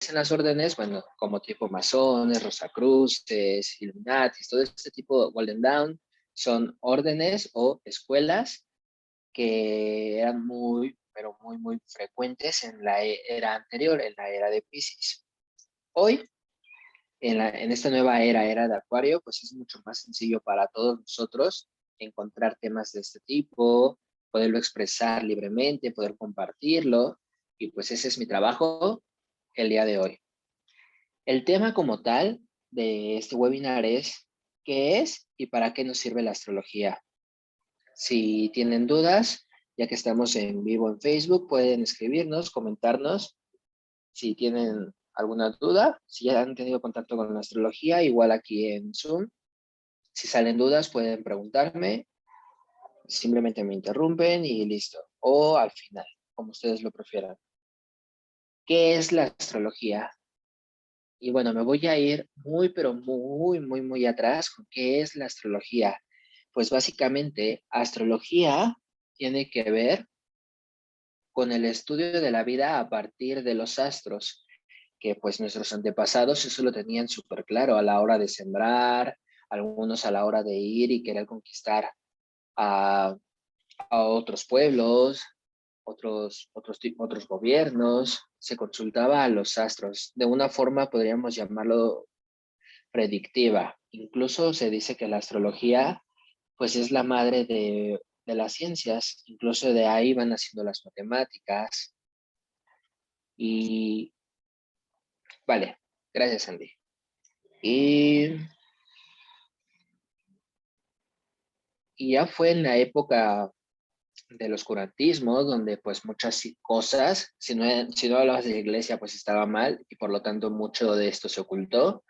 dicen las órdenes, bueno, como tipo masones, rosacruces, illuminatis, todo este tipo, Golden Dawn, son órdenes o escuelas que eran muy, pero muy, muy frecuentes en la era anterior, en la era de Piscis. Hoy, en esta nueva era de Acuario, pues es mucho más sencillo para todos nosotros encontrar temas de este tipo, poderlo expresar libremente, poder compartirlo, y pues ese es mi trabajo el día de hoy. El tema como tal de este webinar es ¿qué es y para qué nos sirve la astrología? Si tienen dudas, ya que estamos en vivo en Facebook, pueden escribirnos, comentarnos si tienen alguna duda, si ya han tenido contacto con la astrología, igual aquí en Zoom. Si salen dudas, pueden preguntarme, simplemente me interrumpen y listo. O al final, como ustedes lo prefieran. ¿Qué es la astrología? Y bueno, me voy a ir muy, pero muy, muy, muy atrás con qué es la astrología. Pues básicamente, astrología tiene que ver con el estudio de la vida a partir de los astros, que pues nuestros antepasados eso lo tenían súper claro a la hora de sembrar, algunos a la hora de ir y querer conquistar a, a otros pueblos, otros gobiernos, se consultaba a los astros. De una forma podríamos llamarlo predictiva. Incluso se dice que la astrología pues es la madre de las ciencias, incluso de ahí van haciendo las matemáticas. Y vale, gracias Andy. Y, y ya fue en la época del oscurantismo, donde pues muchas cosas, si no hablabas de la iglesia, pues estaba mal y por lo tanto mucho de esto se ocultó.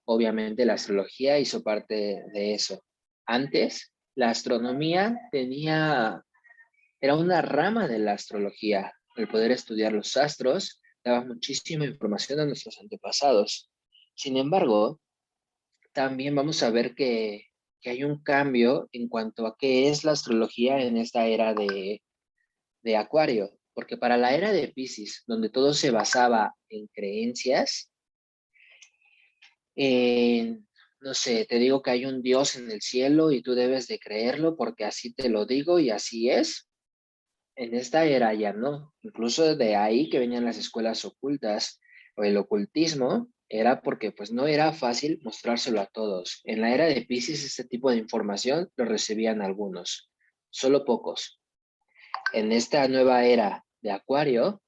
Obviamente la astrología hizo parte de eso. Antes, la astronomía era una rama de la astrología. El poder estudiar los astros daba muchísima información a nuestros antepasados. Sin embargo, también vamos a ver que hay un cambio en cuanto a qué es la astrología en esta era de Acuario, porque para la era de Piscis, donde todo se basaba en creencias, no sé, te digo que hay un Dios en el cielo y tú debes de creerlo porque así te lo digo y así es. En esta era ya no. Incluso de ahí que venían las escuelas ocultas o el ocultismo, era porque pues no era fácil mostrárselo a todos. En la era de Piscis este tipo de información lo recibían algunos, solo pocos. En esta nueva era de Acuario,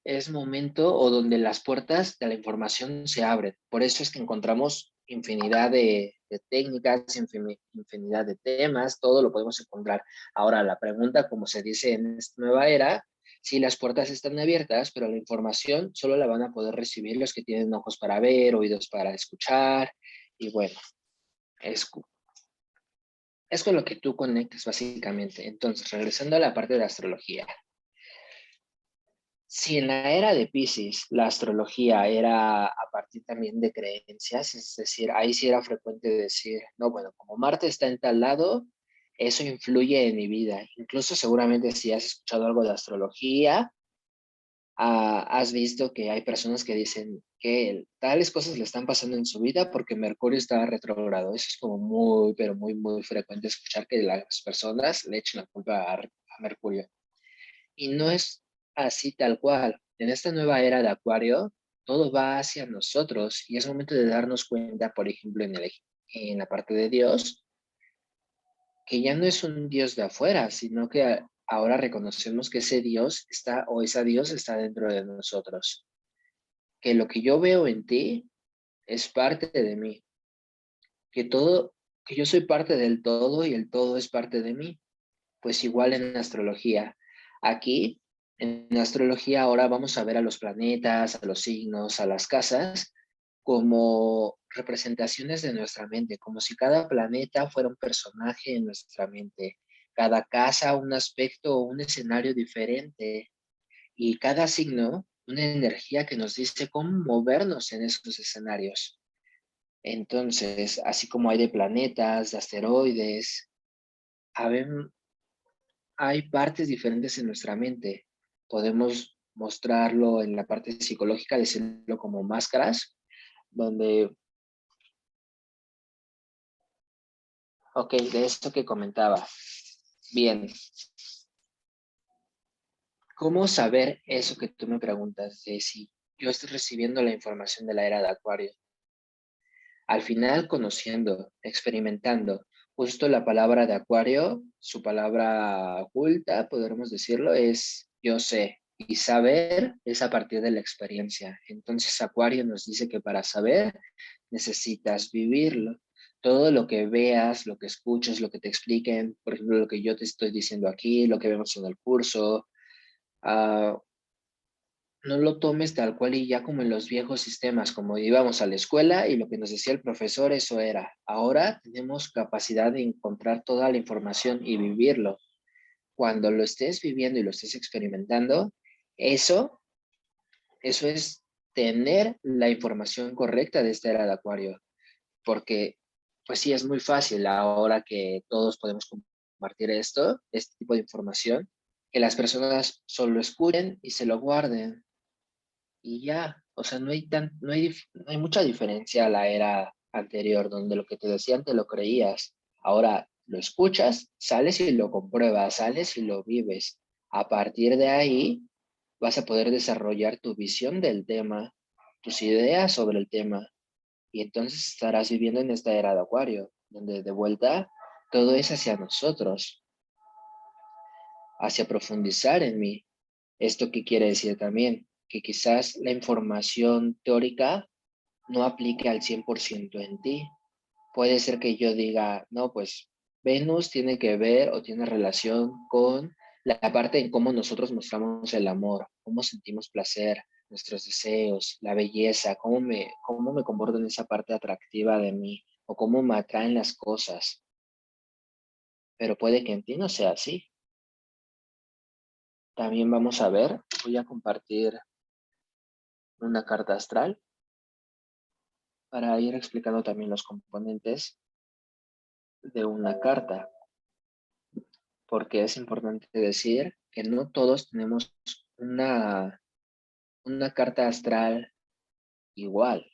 es momento o donde las puertas de la información se abren. Por eso es que encontramos infinidad de técnicas, infinidad de temas, todo lo podemos encontrar. Ahora, la pregunta, como se dice en esta nueva era, si las puertas están abiertas, pero la información solo la van a poder recibir los que tienen ojos para ver, oídos para escuchar, y bueno, es, es con lo que tú conectas básicamente. Entonces, regresando a la parte de la astrología. Si en la era de Piscis la astrología era a partir también de creencias, es decir, ahí sí era frecuente decir, no, bueno, como Marte está en tal lado, eso influye en mi vida. Incluso seguramente si has escuchado algo de astrología, has visto que hay personas que dicen que tales cosas le están pasando en su vida porque Mercurio está retrógrado. Eso es como muy, pero muy, muy frecuente escuchar que las personas le echen la culpa a Mercurio. Y no es así tal cual. En esta nueva era de Acuario, todo va hacia nosotros y es momento de darnos cuenta, por ejemplo, en la parte de Dios, que ya no es un Dios de afuera, sino que ahora reconocemos que ese Dios está o esa Dios está dentro de nosotros. Que lo que yo veo en ti es parte de mí. Que yo soy parte del todo y el todo es parte de mí. Pues igual en astrología. Aquí, en astrología, ahora vamos a ver a los planetas, a los signos, a las casas, como representaciones de nuestra mente, como si cada planeta fuera un personaje en nuestra mente, cada casa un aspecto o un escenario diferente y cada signo una energía que nos dice cómo movernos en esos escenarios. Entonces, así como hay de planetas, de asteroides, hay partes diferentes en nuestra mente. Podemos mostrarlo en la parte psicológica, decirlo como máscaras, donde, ok, de esto que comentaba, bien, ¿cómo saber eso que tú me preguntas de si yo estoy recibiendo la información de la era de Acuario? Al final, conociendo, experimentando, justo la palabra de Acuario, su palabra oculta, podríamos decirlo, es yo sé. Y saber es a partir de la experiencia. Entonces, Acuario nos dice que para saber necesitas vivirlo. Todo lo que veas, lo que escuches, lo que te expliquen, por ejemplo, lo que yo te estoy diciendo aquí, lo que vemos en el curso, uh, no lo tomes tal cual y ya como en los viejos sistemas, como íbamos a la escuela y lo que nos decía el profesor, eso era. Ahora tenemos capacidad de encontrar toda la información y vivirlo. Cuando lo estés viviendo y lo estés experimentando, eso, eso es tener la información correcta de esta era de Acuario. Porque, pues sí, es muy fácil ahora que todos podemos compartir esto, este tipo de información, que las personas solo escuchen y se lo guarden y ya, o sea, no hay mucha diferencia a la era anterior, donde lo que te decían te lo creías. Ahora lo escuchas, sales y lo compruebas, sales y lo vives. A partir de ahí vas a poder desarrollar tu visión del tema, tus ideas sobre el tema, y entonces estarás viviendo en esta era de Acuario, donde de vuelta todo es hacia nosotros, hacia profundizar en mí. ¿Esto qué quiere decir también? Que quizás la información teórica no aplique al 100% en ti. Puede ser que yo diga, no, pues Venus tiene que ver o tiene relación con la parte en cómo nosotros mostramos el amor, cómo sentimos placer, nuestros deseos, la belleza, cómo me comporto en esa parte atractiva de mí o cómo me atraen las cosas. Pero puede que en ti no sea así. También vamos a ver, voy a compartir una carta astral para ir explicando también los componentes de una carta, porque es importante decir que no todos tenemos una, una carta astral igual.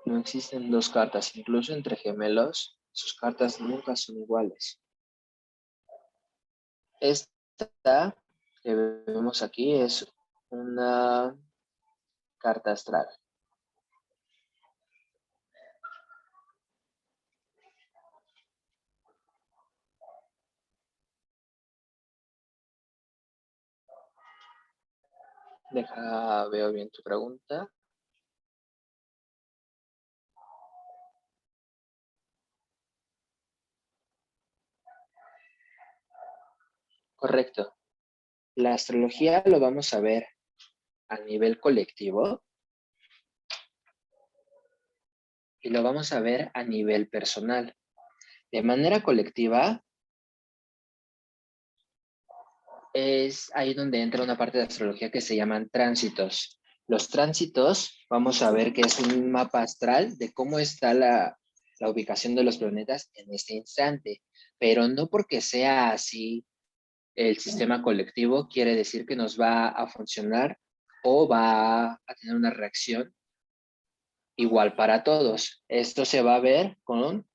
No existen dos cartas, incluso entre gemelos, sus cartas nunca son iguales. Esta que vemos aquí es una carta astral. Veo bien tu pregunta. Correcto. La astrología lo vamos a ver a nivel colectivo y lo vamos a ver a nivel personal. De manera colectiva, es ahí donde entra una parte de astrología que se llaman tránsitos. Los tránsitos, vamos a ver que es un mapa astral de cómo está la ubicación de los planetas en este instante, pero no porque sea así el sistema colectivo quiere decir que nos va a funcionar o va a tener una reacción igual para todos. Esto se va a ver con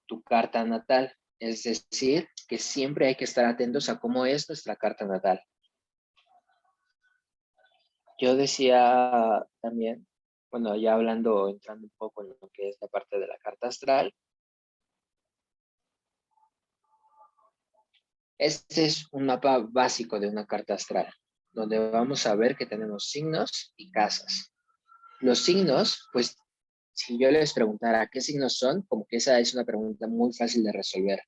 tu carta natal, es decir, que siempre hay que estar atentos a cómo es nuestra carta natal. Yo decía también, bueno, ya entrando un poco en lo que es la parte de la carta astral, este es un mapa básico de una carta astral, donde vamos a ver que tenemos signos y casas. Los signos, pues, si yo les preguntara qué signos son, como que esa es una pregunta muy fácil de resolver,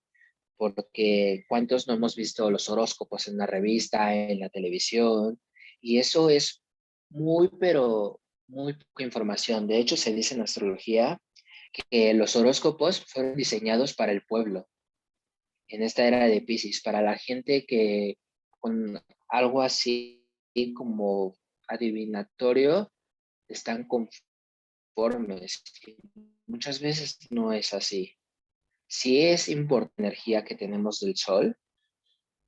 porque cuántos no hemos visto los horóscopos en una revista, en la televisión, y eso es muy, pero muy poca información. De hecho, se dice en astrología que los horóscopos fueron diseñados para el pueblo, en esta era de Piscis, para la gente que con algo así como adivinatorio están confundidos uniformes. Muchas veces no es así. Sí es importante la energía que tenemos del sol,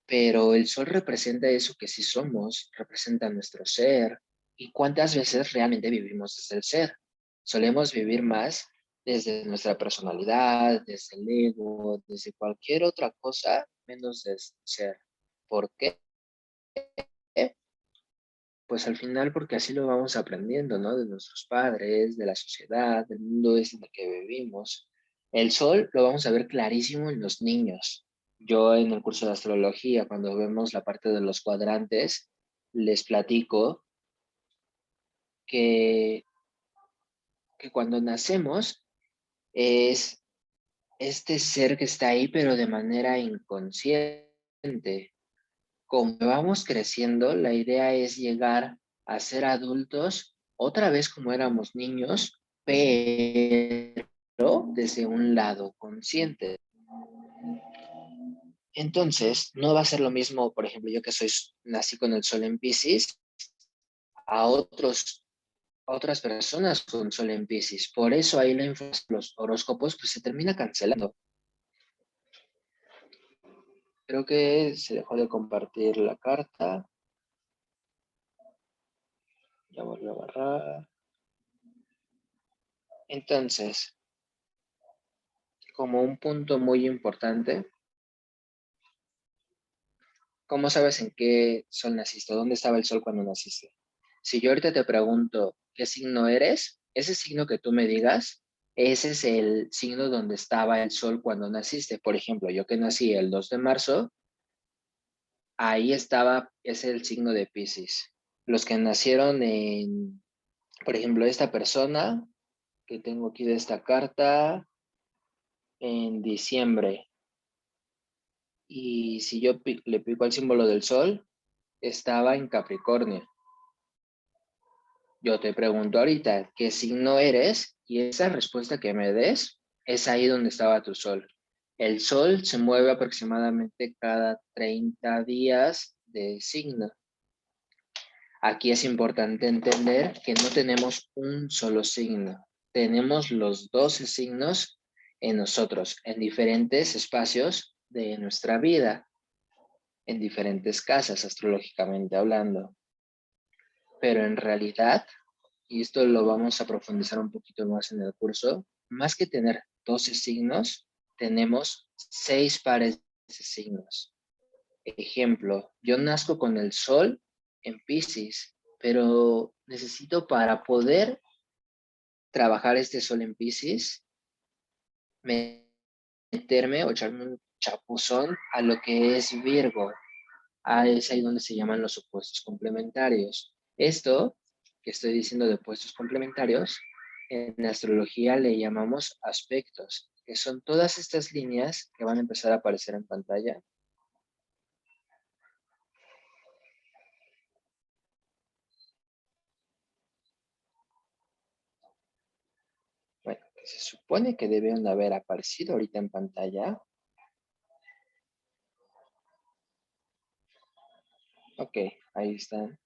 pero el sol representa eso que sí somos, representa nuestro ser. ¿Y cuántas veces realmente vivimos desde el ser? Solemos vivir más desde nuestra personalidad, desde el ego, desde cualquier otra cosa, menos desde el ser. ¿Por qué? Pues al final porque así lo vamos aprendiendo, ¿no? De nuestros padres, de la sociedad, del mundo en el que vivimos. El sol lo vamos a ver clarísimo en los niños. Yo en el curso de astrología, cuando vemos la parte de los cuadrantes, les platico que, que cuando nacemos es este ser que está ahí, pero de manera inconsciente. Como vamos creciendo, la idea es llegar a ser adultos otra vez como éramos niños, pero desde un lado consciente. Entonces, no va a ser lo mismo, por ejemplo, yo que nací con el sol en Piscis, a otras personas con sol en Piscis. Por eso ahí los horóscopos pues se termina cancelando. Creo que se dejó de compartir la carta. Ya volvió a barrar. Entonces, como un punto muy importante, ¿cómo sabes en qué sol naciste? ¿Dónde estaba el sol cuando naciste? Si yo ahorita te pregunto qué signo eres, ese signo que tú me digas, ese es el signo donde estaba el sol cuando naciste. Por ejemplo, yo que nací el 2 de marzo, ahí estaba, es el signo de Piscis. Los que nacieron por ejemplo, esta persona que tengo aquí de esta carta, en diciembre. Y si yo le pico el símbolo del sol, estaba en Capricornio. Yo te pregunto ahorita, ¿qué signo eres? Y esa respuesta que me des es ahí donde estaba tu sol. El sol se mueve aproximadamente cada 30 días de signo. Aquí es importante entender que no tenemos un solo signo. Tenemos los 12 signos en nosotros, en diferentes espacios de nuestra vida, en diferentes casas, astrológicamente hablando. Pero en realidad, y esto lo vamos a profundizar un poquito más en el curso, más que tener 12 signos, tenemos 6 pares de signos. Ejemplo, yo nazco con el sol en Piscis, pero necesito para poder trabajar este sol en Piscis, meterme o echarme un chapuzón a lo que es Virgo. Es ahí donde se llaman los opuestos complementarios. Esto que estoy diciendo de opuestos complementarios, en astrología le llamamos aspectos, que son todas estas líneas que van a empezar a aparecer en pantalla. Bueno, que se supone que deben haber aparecido ahorita en pantalla. Ok, ahí están.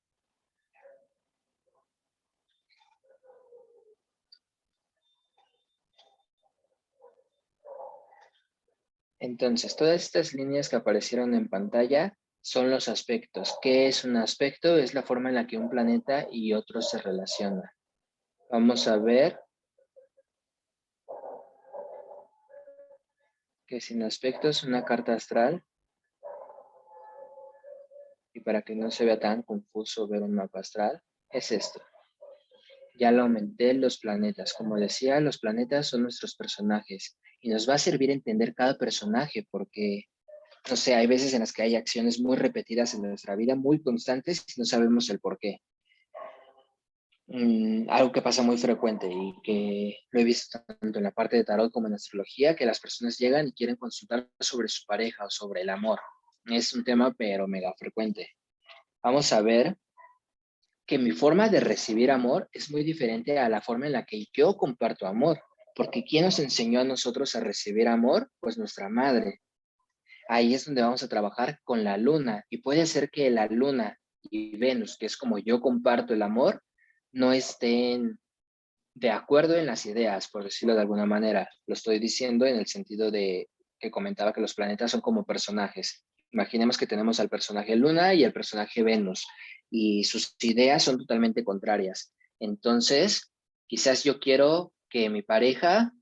Entonces, todas estas líneas que aparecieron en pantalla son los aspectos. ¿Qué es un aspecto? Es la forma en la que un planeta y otro se relaciona. Vamos a ver que sin aspecto es una carta astral, y para que no se vea tan confuso ver un mapa astral, es esto. Ya lo aumenté los planetas. Como decía, los planetas son nuestros personajes y nos va a servir entender cada personaje porque, no sé, hay veces en las que hay acciones muy repetidas en nuestra vida, muy constantes y no sabemos el por qué. Algo que pasa muy frecuente y que lo he visto tanto en la parte de tarot como en astrología, que las personas llegan y quieren consultar sobre su pareja o sobre el amor. Es un tema pero mega frecuente. Vamos a ver que mi forma de recibir amor es muy diferente a la forma en la que yo comparto amor, porque ¿quién nos enseñó a nosotros a recibir amor? Pues nuestra madre. Ahí es donde vamos a trabajar con la luna y puede ser que la luna y Venus, que es como yo comparto el amor, no estén de acuerdo en las ideas, por decirlo de alguna manera. Lo estoy diciendo en el sentido de que comentaba que los planetas son como personajes. Imaginemos que tenemos al personaje Luna y al personaje Venus, y sus ideas son totalmente contrarias. Entonces, quizás yo quiero que mi pareja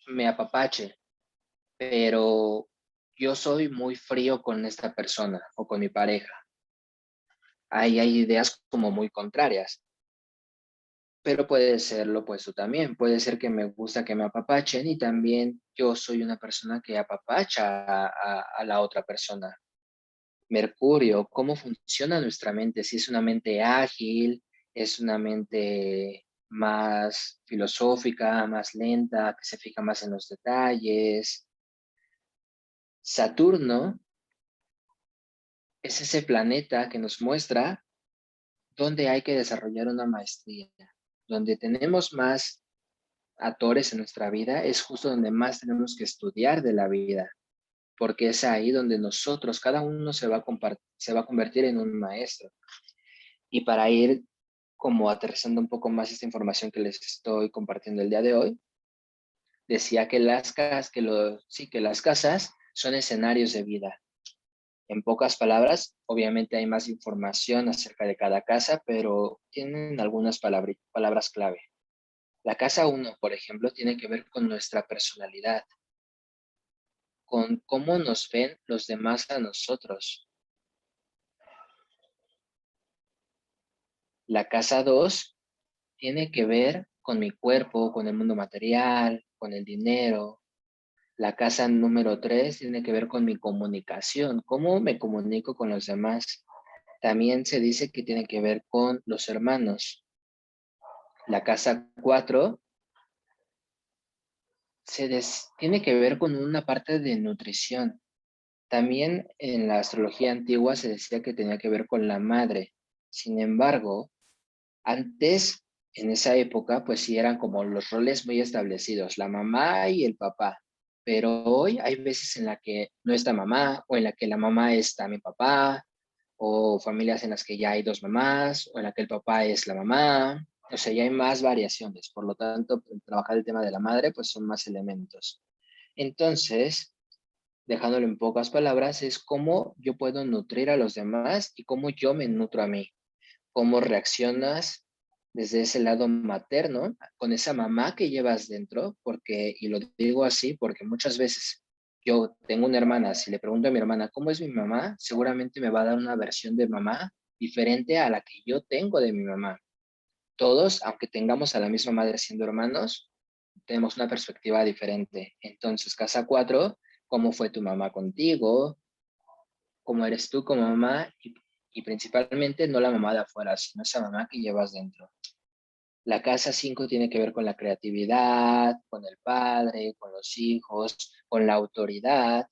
me apapache, pero yo soy muy frío con esta persona o con mi pareja. Ahí hay ideas como muy contrarias. Pero puede ser lo opuesto también. Puede ser que me gusta que me apapachen y también yo soy una persona que apapacha a la otra persona. Mercurio, ¿cómo funciona nuestra mente? Si es una mente ágil, es una mente más filosófica, más lenta, que se fija más en los detalles. Saturno es ese planeta que nos muestra dónde hay que desarrollar una maestría, donde tenemos más actores en nuestra vida, es justo donde más tenemos que estudiar de la vida, porque es ahí donde nosotros, cada uno se va a convertir en un maestro. Y para ir como aterrizando un poco más esta información que les estoy compartiendo el día de hoy, decía que que las casas son escenarios de vida. En pocas palabras, obviamente hay más información acerca de cada casa, pero tienen algunas palabras clave. La casa uno, por ejemplo, tiene que ver con nuestra personalidad, con cómo nos ven los demás a nosotros. La casa 2 tiene que ver con mi cuerpo, con el mundo material, con el dinero. La casa número 3 tiene que ver con mi comunicación, cómo me comunico con los demás. También se dice que tiene que ver con los hermanos. La casa 4 tiene que ver con una parte de nutrición. También en la astrología antigua se decía que tenía que ver con la madre. Sin embargo, antes, en esa época, pues sí eran como los roles muy establecidos, la mamá y el papá. Pero hoy hay veces en la que no está mamá, o en la que la mamá está mi papá, o familias en las que ya hay dos mamás, o en la que el papá es la mamá. O sea, ya hay más variaciones. Por lo tanto, trabajar el tema de la madre, pues son más elementos. Entonces, dejándolo en pocas palabras, es cómo yo puedo nutrir a los demás y cómo yo me nutro a mí. Cómo reaccionas desde ese lado materno con esa mamá que llevas dentro, porque, y lo digo así, porque muchas veces yo tengo una hermana, si le pregunto a mi hermana, ¿cómo es mi mamá? Seguramente me va a dar una versión de mamá diferente a la que yo tengo de mi mamá. Todos, aunque tengamos a la misma madre siendo hermanos, tenemos una perspectiva diferente. Entonces, casa 4, ¿cómo fue tu mamá contigo? ¿Cómo eres tú como mamá? Y principalmente no la mamá de afuera, sino esa mamá que llevas dentro. La casa 5 tiene que ver con la creatividad, con el padre, con los hijos, con la autoridad.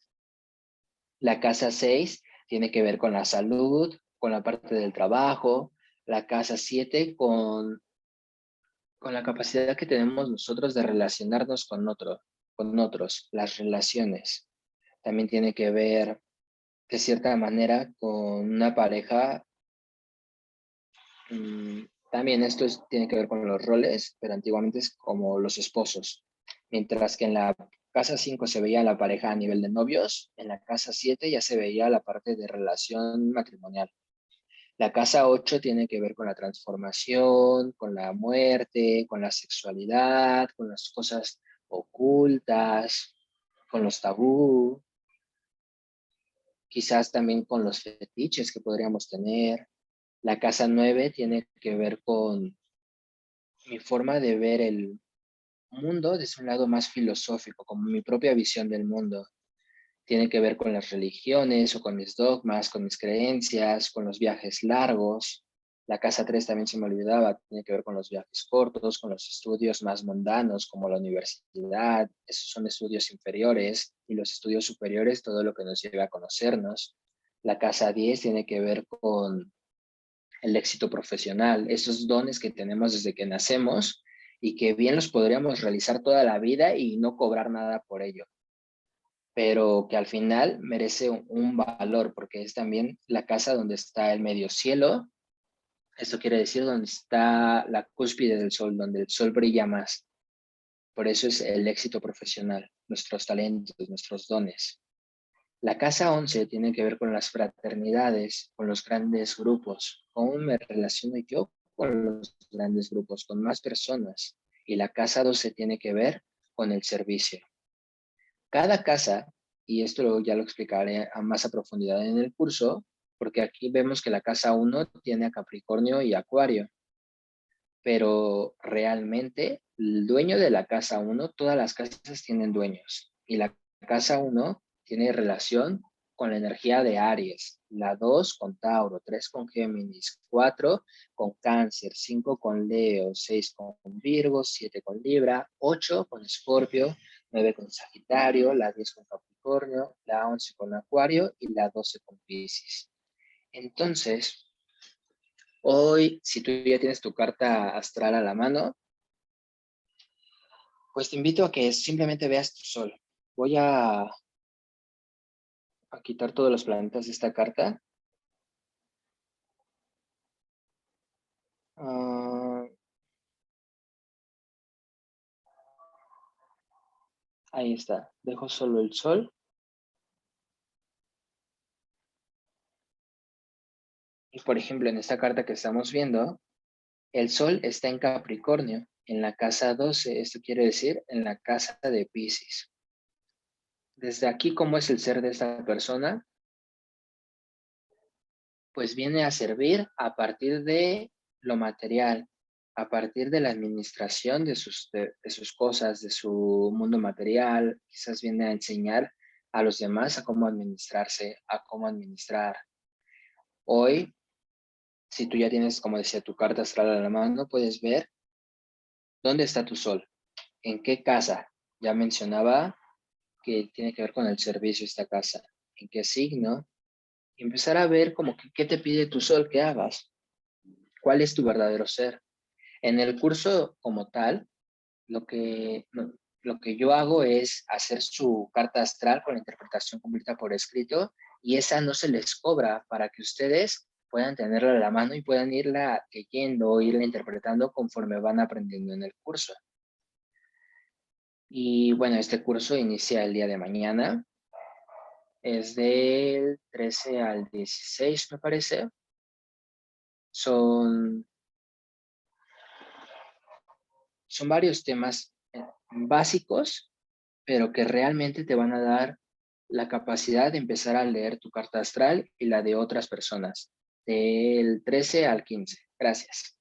La casa 6 tiene que ver con la salud, con la parte del trabajo. La casa 7 con la capacidad que tenemos nosotros de relacionarnos con otros, las relaciones. También tiene que ver, de cierta manera, con una pareja. También tiene que ver con los roles, pero antiguamente es como los esposos. Mientras que en la casa 5 se veía la pareja a nivel de novios, en la casa 7 ya se veía la parte de relación matrimonial. La casa 8 tiene que ver con la transformación, con la muerte, con la sexualidad, con las cosas ocultas, con los tabú, quizás también con los fetiches que podríamos tener. La casa 9 tiene que ver con mi forma de ver el mundo desde un lado más filosófico, como mi propia visión del mundo. Tiene que ver con las religiones o con mis dogmas, con mis creencias, con los viajes largos. La casa 3 también se me olvidaba, tiene que ver con los viajes cortos, con los estudios más mundanos como la universidad. Esos son estudios inferiores y los estudios superiores, todo lo que nos lleva a conocernos. La casa 10 tiene que ver con el éxito profesional, esos dones que tenemos desde que nacemos y que bien los podríamos realizar toda la vida y no cobrar nada por ello, pero que al final merece un valor porque es también la casa donde está el medio cielo, Esto quiere decir donde está la cúspide del sol, donde el sol brilla más. Por eso es el éxito profesional, nuestros talentos, nuestros dones. La casa 11 tiene que ver con las fraternidades, con los grandes grupos. ¿Cómo me relaciono yo con los grandes grupos, con más personas? Y la casa 12 tiene que ver con el servicio. Cada casa, y esto ya lo explicaré a más a profundidad en el curso, porque aquí vemos que la casa 1 tiene a Capricornio y Acuario, pero realmente el dueño de la casa 1, todas las casas tienen dueños, y la casa 1 tiene relación con la energía de Aries, la 2 con Tauro, 3 con Géminis, 4 con Cáncer, 5 con Leo, 6 con Virgo, 7 con Libra, 8 con Escorpio, 9 con Sagitario, la 10 con Capricornio, la 11 con Acuario y la 12 con Piscis. Entonces, hoy, si tú ya tienes tu carta astral a la mano, pues te invito a que simplemente veas tu sol. Voy a quitar todos los planetas de esta carta. Ah, ahí está. Dejo solo el sol. Y por ejemplo, en esta carta que estamos viendo, el sol está en Capricornio, en la casa 12. Esto quiere decir en la casa de Piscis. Desde aquí, ¿cómo es el ser de esta persona? Pues viene a servir a partir de lo material, a partir de la administración de sus cosas, de su mundo material. Quizás viene a enseñar a los demás a cómo administrarse, a cómo administrar. Hoy, si tú ya tienes, como decía, tu carta astral a la mano, puedes ver dónde está tu sol, en qué casa. Ya mencionaba que tiene que ver con el servicio esta casa, en qué signo, y empezar a ver como que, qué te pide tu sol que hagas, cuál es tu verdadero ser. En el curso como tal, lo que yo hago es hacer su carta astral con la interpretación completa por escrito, y esa no se les cobra para que ustedes puedan tenerla a la mano y puedan irla leyendo o irla interpretando conforme van aprendiendo en el curso. Y bueno, este curso inicia el día de mañana. Es del 13 al 16, me parece. Son, son varios temas básicos, pero que realmente te van a dar la capacidad de empezar a leer tu carta astral y la de otras personas, del 13 al 15. Gracias.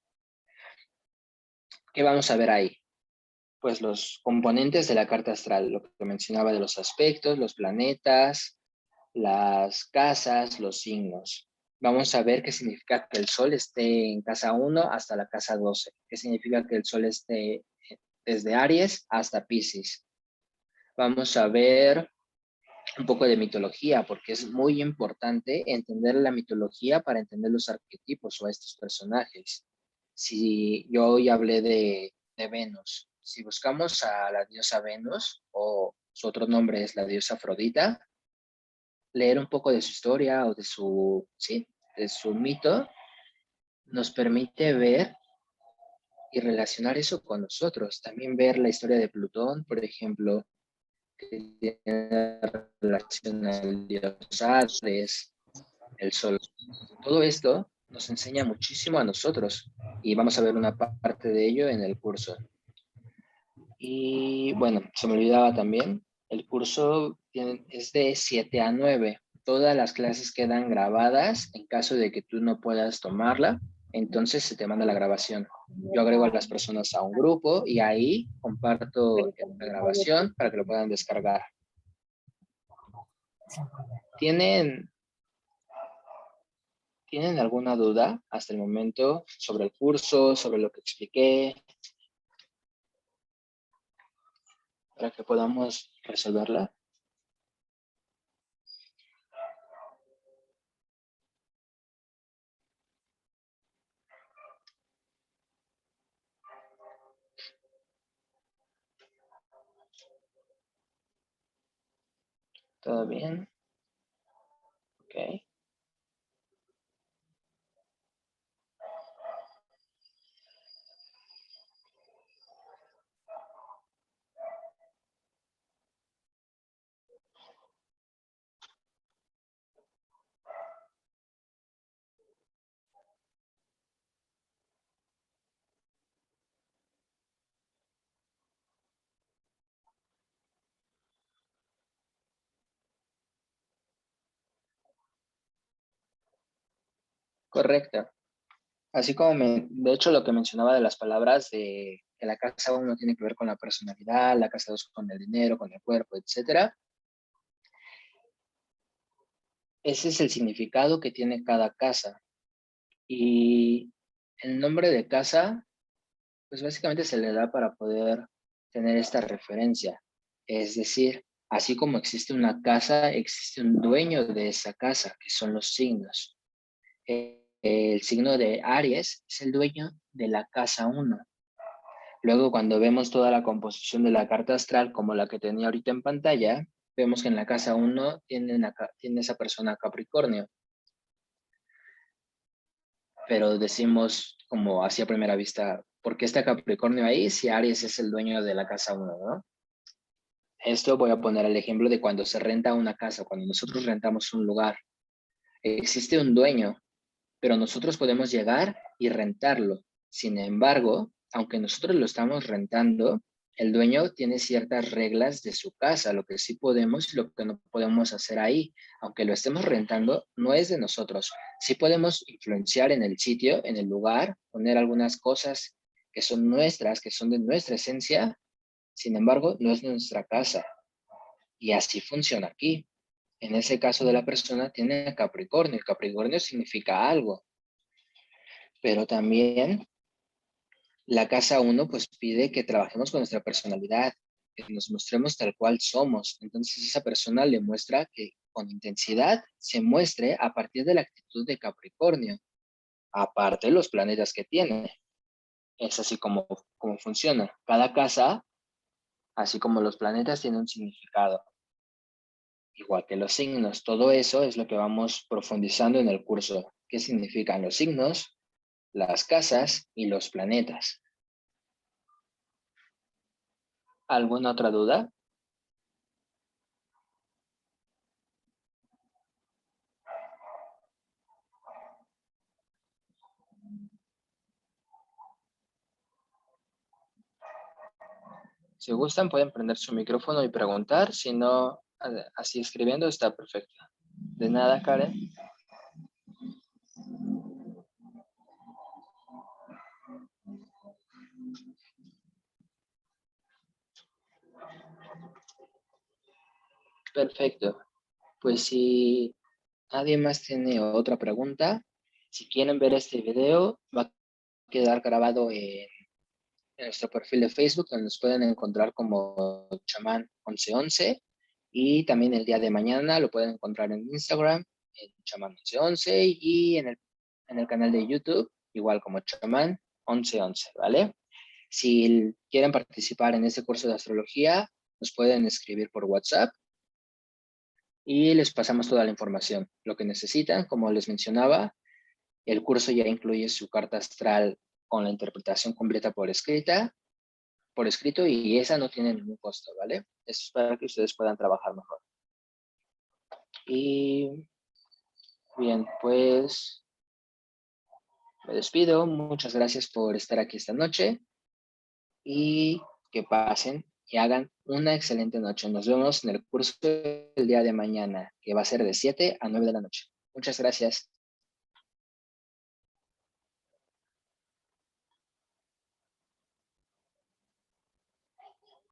¿Qué vamos a ver ahí? Pues los componentes de la carta astral, lo que mencionaba de los aspectos, los planetas, las casas, los signos. Vamos a ver qué significa que el Sol esté en casa 1 hasta la casa 12. ¿Qué significa que el Sol esté desde Aries hasta Piscis? Vamos a ver un poco de mitología, porque es muy importante entender la mitología para entender los arquetipos o a estos personajes. Si yo hoy hablé de Venus, si buscamos a la diosa Venus, o su otro nombre es la diosa Afrodita, leer un poco de su historia o de su, sí, de su mito, nos permite ver y relacionar eso con nosotros. También ver la historia de Plutón, por ejemplo, que tiene relación al dios Hades, el sol. Todo esto nos enseña muchísimo a nosotros y vamos a ver una parte de ello en el curso. Y bueno, se me olvidaba también, el curso es de 7 a 9. Todas las clases quedan grabadas en caso de que tú no puedas tomarla, entonces se te manda la grabación. Yo agrego a las personas a un grupo y ahí comparto la grabación para que lo puedan descargar. ¿Tienen, ¿Tienen alguna duda hasta el momento sobre el curso, sobre lo que expliqué, para que podamos resolverla? ¿Todo bien? Ok. Correcto. Así como, de hecho, lo que mencionaba de las palabras de que la casa 1 tiene que ver con la personalidad, la casa 2 con el dinero, con el cuerpo, etcétera. Ese es el significado que tiene cada casa. Y el nombre de casa, pues básicamente se le da para poder tener esta referencia. Es decir, así como existe una casa, existe un dueño de esa casa, que son los signos. El signo de Aries es el dueño de la casa 1. Luego, cuando vemos toda la composición de la carta astral, como la que tenía ahorita en pantalla, vemos que en la casa 1 tiene esa persona Capricornio. Pero decimos, como así a primera vista, ¿por qué está Capricornio ahí si Aries es el dueño de la casa 1, ¿no? Esto voy a poner el ejemplo de cuando se renta una casa, cuando nosotros rentamos un lugar. Existe un dueño, pero nosotros podemos llegar y rentarlo. Sin embargo, aunque nosotros lo estamos rentando, el dueño tiene ciertas reglas de su casa, lo que sí podemos y lo que no podemos hacer ahí. Aunque lo estemos rentando, no es de nosotros. Sí podemos influenciar en el sitio, en el lugar, poner algunas cosas que son nuestras, que son de nuestra esencia. Sin embargo, no es nuestra casa. Y así funciona aquí. En ese caso de la persona tiene Capricornio. Capricornio significa algo. Pero también la casa 1 pues pide que trabajemos con nuestra personalidad, que nos mostremos tal cual somos. Entonces esa persona le muestra que con intensidad se muestre a partir de la actitud de Capricornio, aparte de los planetas que tiene. Es así como funciona. Cada casa, así como los planetas, tiene un significado, igual que los signos. Todo eso es lo que vamos profundizando en el curso. ¿Qué significan los signos, las casas y los planetas? ¿Alguna otra duda? Si gustan, pueden prender su micrófono y preguntar. Si no, así escribiendo está perfecto. De nada, Karen. Perfecto. Pues si nadie más tiene otra pregunta, si quieren ver este video, va a quedar grabado en nuestro perfil de Facebook, donde nos pueden encontrar como chamán 1111. Y también el día de mañana lo pueden encontrar en Instagram, en chamán 1111, y en el canal de YouTube, igual como chamán 1111, ¿vale? Si quieren participar en este curso de astrología, nos pueden escribir por WhatsApp y les pasamos toda la información. Lo que necesitan, como les mencionaba, el curso ya incluye su carta astral con la interpretación completa por escrito, y esa no tiene ningún costo, ¿vale? Es para que ustedes puedan trabajar mejor. Y bien, pues me despido. Muchas gracias por estar aquí esta noche y que pasen y hagan una excelente noche. Nos vemos en el curso del día de mañana, que va a ser de 7 a 9 de la noche. Muchas gracias.